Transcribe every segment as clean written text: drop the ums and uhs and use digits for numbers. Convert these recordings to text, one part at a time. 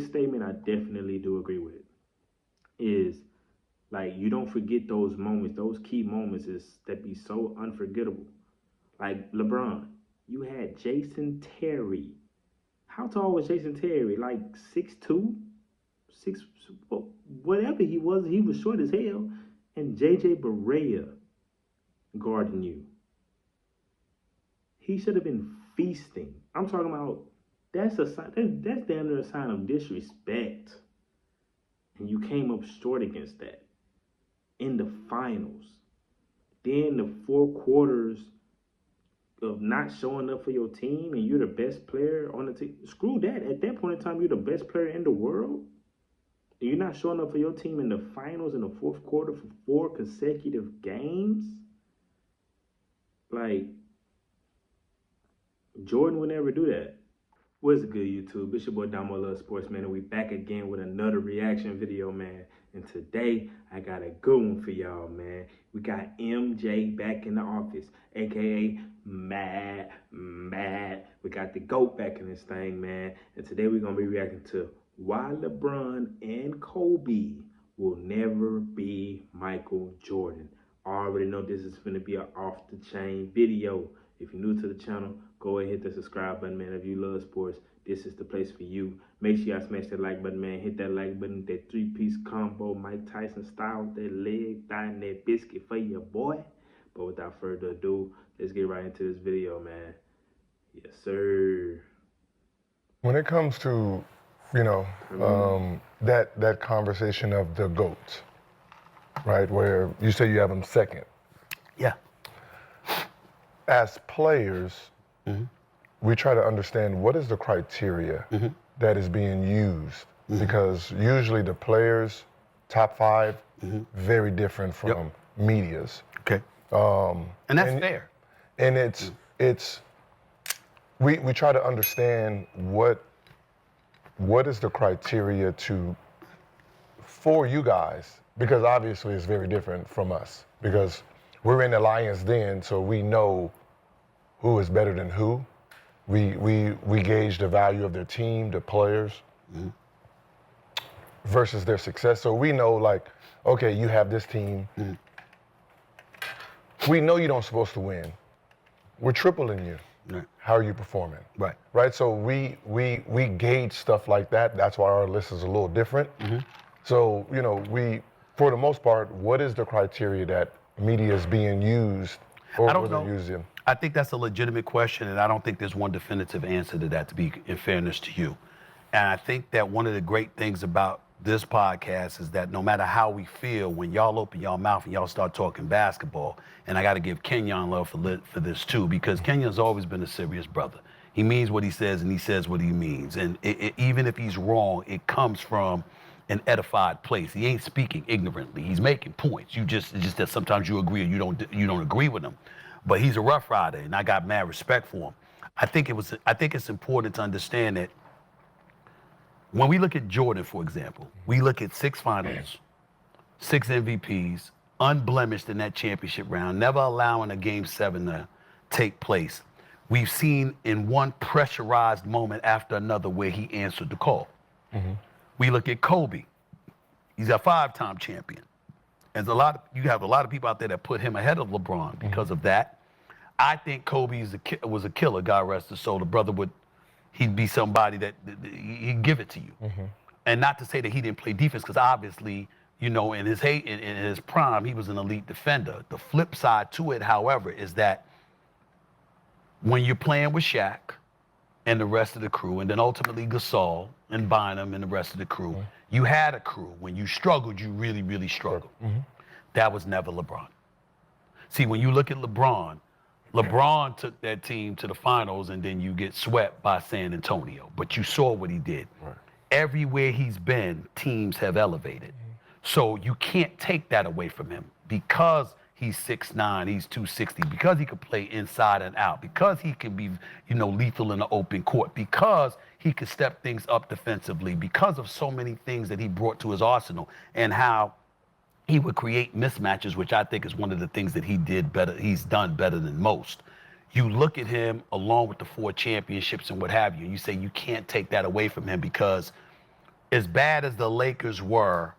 statement I definitely do agree with is like you don't forget those moments, those key moments is that be so unforgettable. Like LeBron, you had Jason Terry. How tall was Jason Terry? Like 6'2", six, whatever he was short as hell. And JJ Barea guarding you. He should have been feasting. I'm talking about that's a sign. That's damn near a sign of disrespect. And you came up short against that in the finals. Then the 4 quarters of not showing up for your team and you're the best player on the team. Screw that. At that point in time, you're the best player in the world. And you're not showing up for your team in the finals in the fourth quarter for 4 consecutive games. Like, Jordan would never do that. What's good, YouTube? It's your boy Damo Love Sports, man, and we back again with another reaction video, man. And today, I got a good one for y'all, man. We got MJ back in the office, a.k.a. Mad. We got the GOAT back in this thing, man. And today, we're going to be reacting to why LeBron and Kobe will never be Michael Jordan. I already know this is going to be an off-the-chain video. If you're new to the channel, go ahead and hit the subscribe button, man. If you love sports, this is the place for you. Make sure y'all smash that like button, man. Hit that like button, that three-piece combo, Mike Tyson style, with that leg, thigh, and that biscuit for your boy. But without further ado, let's get right into this video, man. Yes, sir. When it comes to, that conversation of the GOAT, right, where you say you have him second. Yeah. As players, we try to understand what is the criteria that is being used, because usually the players, top five, very different from medias. Okay. And that's fair. And we try to understand what is the criteria for you guys, because obviously it's very different from us, because we're in the Lions Den, so we know who is better than who. We gauge the value of their team, the players, versus their success. So we know, like, okay, you have this team. We know you don't supposed to win. We're tripling you. Right. How are you performing? Right. Right. So we gauge stuff like that. That's why our list is a little different. So we, for the most part, what is the criteria that media is being used, or I don't know. using? I think that's a legitimate question, and I don't think there's one definitive answer to that, to be in fairness to you. And I think that one of the great things about this podcast is that no matter how we feel, when y'all open y'all mouth and y'all start talking basketball, and I got to give Kenyon love for this too, because Kenyon's always been a serious brother. He means what he says, and he says what he means. And even if he's wrong, it comes from an edified place. He ain't speaking ignorantly. He's making points. It's just that sometimes you agree or you don't agree with him. But he's a Rough Rider, and I got mad respect for him. I think it's important to understand that when we look at Jordan, for example, we look at 6 finals, 6 MVPs, unblemished in that championship round, never allowing a Game 7 to take place. We've seen in one pressurized moment after another where he answered the call. We look at Kobe. He's a 5-time champion. And you have a lot of people out there that put him ahead of LeBron because of that. I think Kobe was a killer, God rest his soul. The brother he'd be somebody that he'd give it to you. And not to say that he didn't play defense, because obviously, in his prime, he was an elite defender. The flip side to it, however, is that when you're playing with Shaq and the rest of the crew, and then ultimately Gasol and Bynum and the rest of the crew, you had a crew. When you struggled, you really, really struggled. That was never LeBron. See, when you look at LeBron took that team to the finals, and then you get swept by San Antonio. But you saw what he did. Right. Everywhere he's been, teams have elevated. So you can't take that away from him, because he's 6'9", he's 260, because he can play inside and out, because he can be, lethal in the open court, because he could step things up defensively, because of so many things that he brought to his arsenal, and how he would create mismatches, which I think is one of the things that he's done better than most. You look at him along with the 4 championships and what have you, and you say you can't take that away from him, because as bad as the Lakers were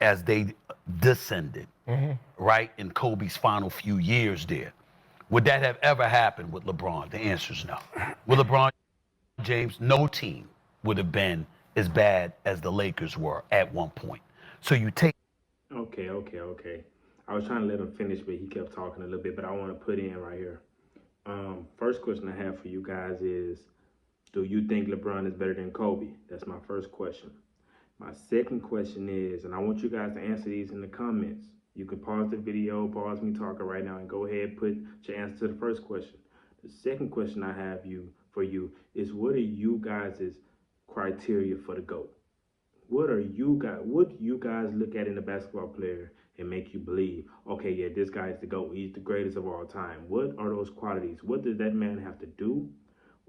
as they descended, right, in Kobe's final few years there, would that have ever happened with LeBron? The answer is no. With LeBron James, no team would have been as bad as the Lakers were at one point. So you take. Okay. I was trying to let him finish, but he kept talking a little bit. But I want to put in right here. First question I have for you guys is, do you think LeBron is better than Kobe? That's my first question. My second question is, and I want you guys to answer these in the comments. You can pause the video, pause me talking right now, and go ahead and put your answer to the first question. The second question I have for you is, what are you guys' criteria for the GOAT? What do you guys look at in a basketball player and make you believe, okay, yeah, this guy is the GOAT. He's the greatest of all time. What are those qualities? What does that man have to do?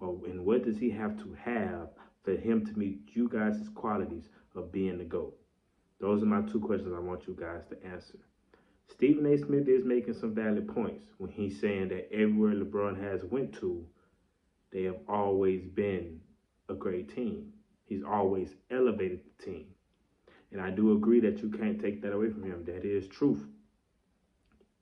And what does he have to have for him to meet you guys' qualities of being the GOAT? Those are my two questions I want you guys to answer. Stephen A. Smith is making some valid points when he's saying that everywhere LeBron has went to, they have always been a great team. He's always elevated the team. And I do agree that you can't take that away from him. That is truth.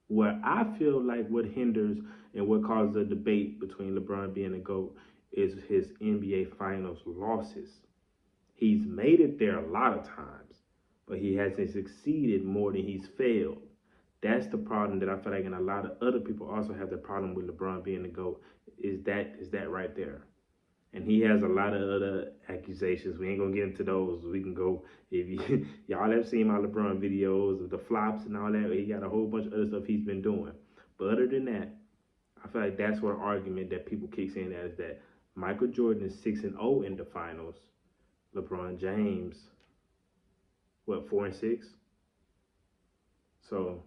What I feel like what hinders and what causes a debate between LeBron being a GOAT is his NBA Finals losses. He's made it there a lot of times, but he hasn't succeeded more than he's failed. That's the problem that I feel like, and a lot of other people also have the problem with LeBron being the GOAT, is that right there. And he has a lot of other accusations. We ain't gonna get into those. We can go, if y'all have seen my LeBron videos of the flops and all that, he got a whole bunch of other stuff he's been doing. But other than that, I feel like that's what argument that people keep saying that is that Michael Jordan is 6-0 in the finals. LeBron James, 4-6? So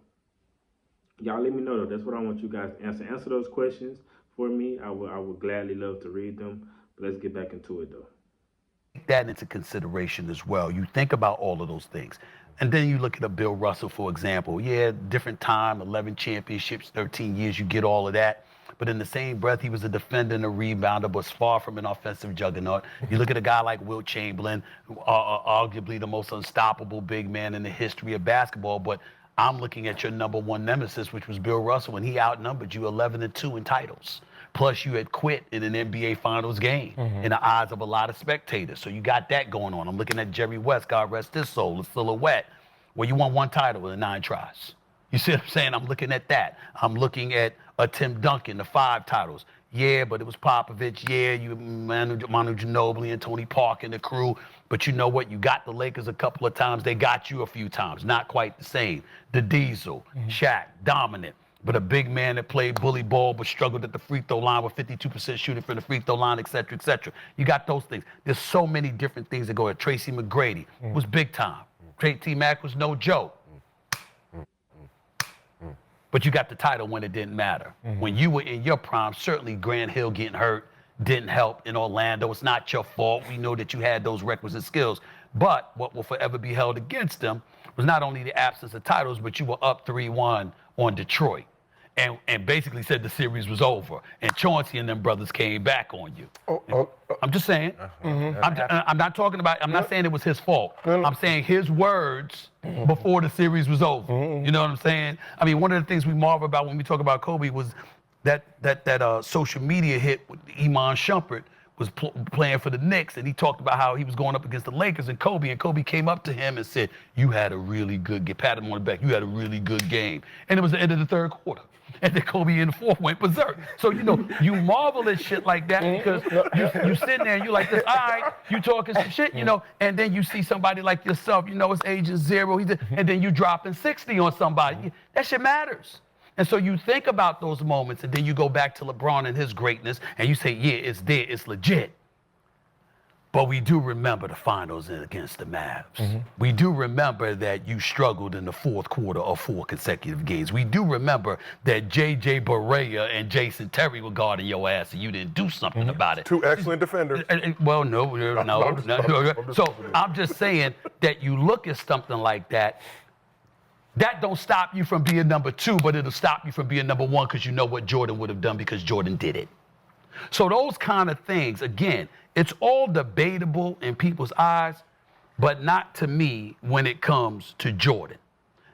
y'all let me know though. That's what I want you guys to answer. Answer those questions for me. I would gladly love to read them. But let's get back into it though. Take that into consideration as well. You think about all of those things. And then you look at a Bill Russell, for example. Yeah, different time, 11 championships, 13 years, you get all of that. But in the same breath, he was a defender and a rebounder, but far from an offensive juggernaut. You look at a guy like Wilt Chamberlain, arguably the most unstoppable big man in the history of basketball. But I'm looking at your number one nemesis, which was Bill Russell, and he outnumbered you 11-2 in titles. Plus, you had quit in an NBA Finals game in the eyes of a lot of spectators. So you got that going on. I'm looking at Jerry West, God rest his soul, the silhouette, where you won one title in 9 tries. You see what I'm saying? I'm looking at that. I'm looking at Tim Duncan, the 5 titles. Yeah, but it was Popovich. Yeah, you Manu Ginobili and Tony Parker and the crew. But you know what? You got the Lakers a couple of times. They got you a few times. Not quite the same. The Diesel, Shaq, dominant. But a big man that played bully ball but struggled at the free throw line with 52% shooting from the free throw line, et cetera, et cetera. You got those things. There's so many different things that go at. Tracy McGrady was big time. T-Mac was no joke. But you got the title when it didn't matter. When you were in your prime, certainly Grant Hill getting hurt didn't help in Orlando. It's not your fault. We know that you had those requisite skills. But what will forever be held against them was not only the absence of titles, but you were up 3-1 on Detroit. And basically said the series was over. And Chauncey and them brothers came back on you. I'm just saying. I'm not talking about, I'm not saying it was his fault. I'm saying his words before the series was over. You know what I'm saying? I mean, one of the things we marvel about when we talk about Kobe was that social media hit with Iman Shumpert was playing for the Knicks, and he talked about how he was going up against the Lakers and Kobe came up to him and said, you had a really good game, patted him on the back, you had a really good game. And it was the end of the third quarter. And then Kobe in the fourth went berserk. So, you know, you marvel at shit like that because you sitting there and you're like this, all right, you talking some shit, you know, and then you see somebody like yourself, you know, it's Agent Zero, and then you dropping 60 on somebody. That shit matters. And so you think about those moments and then you go back to LeBron and his greatness and you say, yeah, it's there, it's legit. But we do remember the finals against the Mavs. We do remember that you struggled in the fourth quarter of 4 consecutive games. We do remember that J.J. Barea and Jason Terry were guarding your ass and you didn't do something about it. 2 excellent defenders. Well, no. So I'm just saying that you look at something like that, that don't stop you from being number 2, but it'll stop you from being number 1 because you know what Jordan would have done because Jordan did it. So those kind of things, again, it's all debatable in people's eyes. but not to me when it comes to Jordan.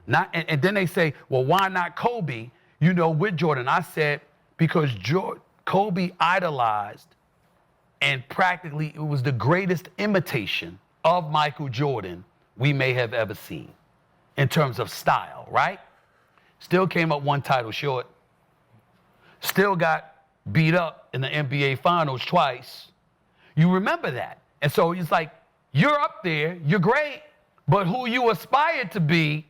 And then they say, well, why not Kobe, with Jordan? I said, because Kobe idolized, and practically it was the greatest imitation of Michael Jordan we may have ever seen in terms of style, right? Still came up one title short. Still got beat up in the NBA Finals twice. You remember that. And so it's like, you're up there, you're great, but who you aspired to be,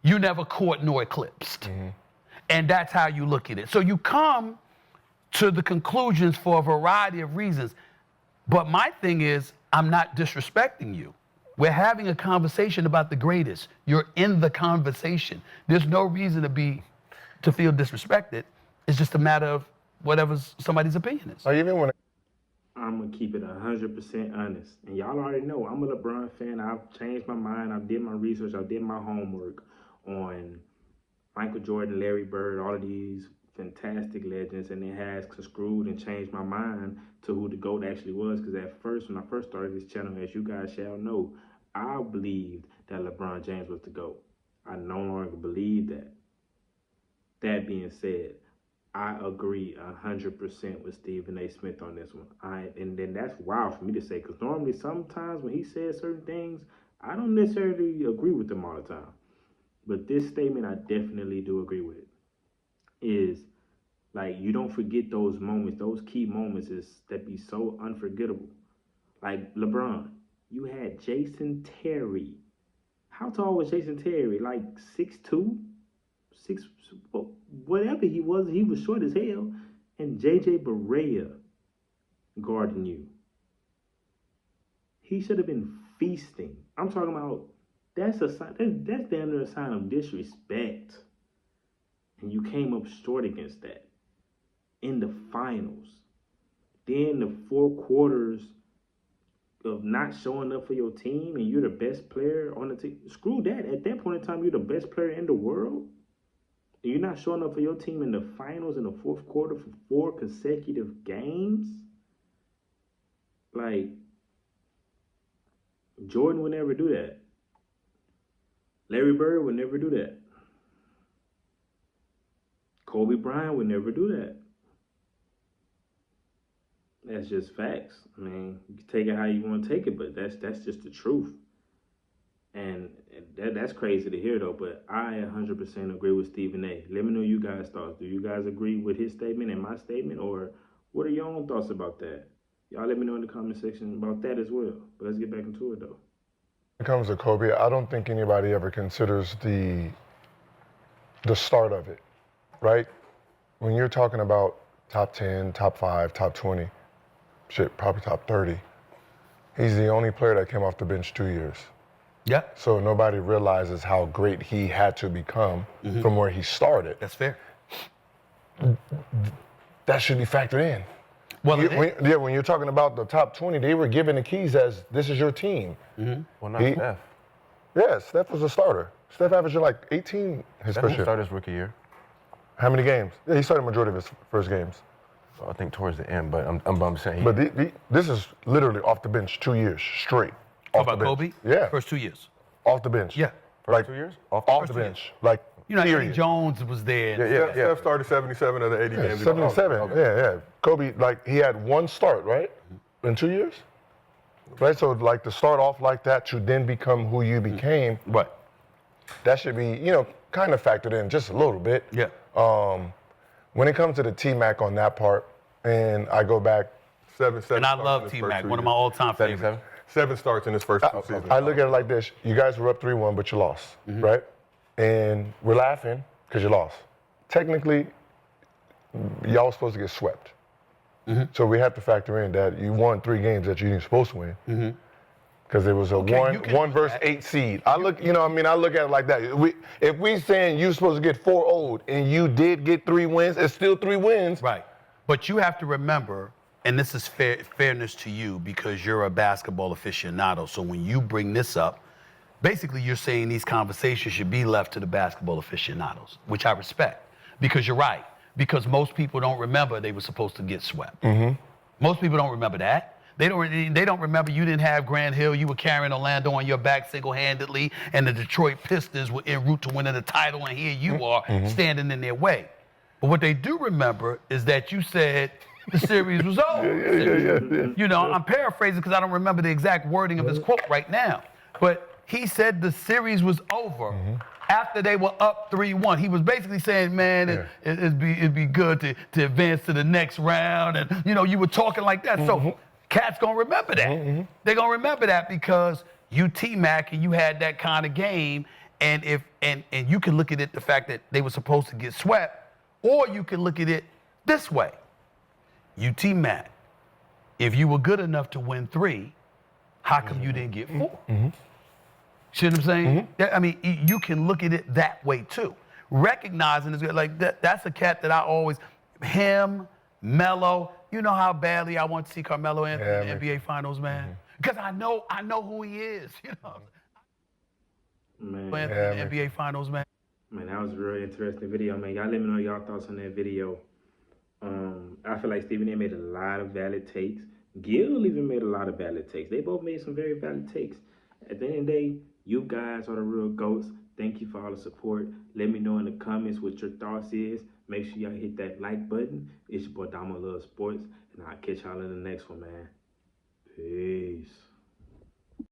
you never caught nor eclipsed. Mm-hmm. And that's how you look at it. So you come to the conclusions for a variety of reasons. But my thing is, I'm not disrespecting you. We're having a conversation about the greatest. You're in the conversation. There's no reason to feel disrespected. It's just a matter of whatever somebody's opinion is. I'm going to keep it 100% honest. And y'all already know, I'm a LeBron fan. I've changed my mind. I did my research. I did my homework on Michael Jordan, Larry Bird, all of these fantastic legends, and it has screwed and changed my mind to who the GOAT actually was. Because at first, when I first started this channel, as you guys shall know, I believed that LeBron James was the GOAT. I no longer believe that. That being said, I agree 100% with Stephen A. Smith on this one. And then that's wild for me to say, because normally sometimes when he says certain things, I don't necessarily agree with them all the time. But this statement I definitely do agree with. Is like, you don't forget those moments, those key moments that be so unforgettable. Like LeBron, you had Jason Terry. How tall was Jason Terry? Like 6'2", whatever he was short as hell. And JJ Barea guarding you. He should have been feasting. I'm talking about, that's damn near a sign of disrespect. And you came up short against that in the finals. Then the 4 quarters of not showing up for your team and you're the best player on the team. Screw that. At that point in time, you're the best player in the world. And you're not showing up for your team in the finals in the 4th quarter for 4 consecutive games. Like, Jordan would never do that. Larry Bird would never do that. Kobe Bryant would never do that. That's just facts. I mean, you can take it how you want to take it, but that's just the truth. And that's crazy to hear, though, but I 100% agree with Stephen A. Let me know you guys' thoughts. Do you guys agree with his statement and my statement, or what are your own thoughts about that? Y'all let me know in the comment section about that as well. But let's get back into it, though. When it comes to Kobe, I don't think anybody ever considers the start of it. Right? When you're talking about top 10, top 5, top 20, probably top 30, he's the only player that came off the bench 2 years. Yeah. So nobody realizes how great he had to become from where he started. That's fair. That should be factored in. Well, when you're talking about the top 20, they were given the keys as, this is your team. Mm-hmm. Well, not Steph. Yeah, Steph was a starter. Steph averaged like 18 his first year. Started his rookie year. How many games? Yeah, he started the majority of his first games. Well, I think towards the end, but I'm saying. But this is literally off the bench 2 years straight. How about Kobe? Yeah. First 2 years. Off the bench. Yeah. First 2 years? Off the bench. Like, Eddie Jones was there. Yeah. Steph started 77 of the 80 games. 77, yeah. Kobe, like, he had 1 start, right? In 2 years? Right, so like to start off like that to then become who you became. Right. That should be, kind of factored in just a little bit. Yeah. When it comes to the T-Mac on that part, and I go back. 7 And I love T-Mac, one of my all-time favorites. 7 starts in his first 2 seasons. I look at it like this. You guys were up 3-1, but you lost, right? And we're laughing because you lost. Technically, y'all were supposed to get swept. So we have to factor in that you won 3 games that you weren't supposed to win. Because it was a 1 versus 8 seed. I look at it like that. If we saying you're supposed to get 4-0 and you did get 3 wins, it's still 3 wins. Right. But you have to remember, and this is fairness to you because you're a basketball aficionado. So when you bring this up, basically you're saying these conversations should be left to the basketball aficionados, which I respect. Because you're right. Because most people don't remember they were supposed to get swept. Most people don't remember that. They don't remember you didn't have Grant Hill. You were carrying Orlando on your back single-handedly, and the Detroit Pistons were en route to winning the title, and here you are standing in their way. But what they do remember is that you said the series was over. You know, I'm paraphrasing because I don't remember the exact wording of his quote right now. But he said the series was over after they were up 3-1. He was basically saying, man, it'd be good to advance to the next round. And, you know, you were talking like that. So cats going to remember that. They're going to remember that because you T-Mac and you had that kind of game. And you can look at it the fact that they were supposed to get swept, or you can look at it this way. You T-Mac, if you were good enough to win 3, how come you didn't get 4? See what I'm saying? I mean, you can look at it that way too. Recognizing it's like that's a cat that I always, him, Melo. You know how badly I want to see Carmelo in the NBA Finals, man. Because I know who he is. You know, Man, in the NBA Finals, man. Man, that was a real interesting video, man. Y'all let me know y'all thoughts on that video. I feel like Stephen A. made a lot of valid takes. Gil even made a lot of valid takes. They both made some very valid takes. At the end of the day, you guys are the real GOATs. Thank you for all the support. Let me know in the comments what your thoughts is. Make sure y'all hit that like button. It's your boy Damo Love Sports, and I'll catch y'all in the next one, man. Peace.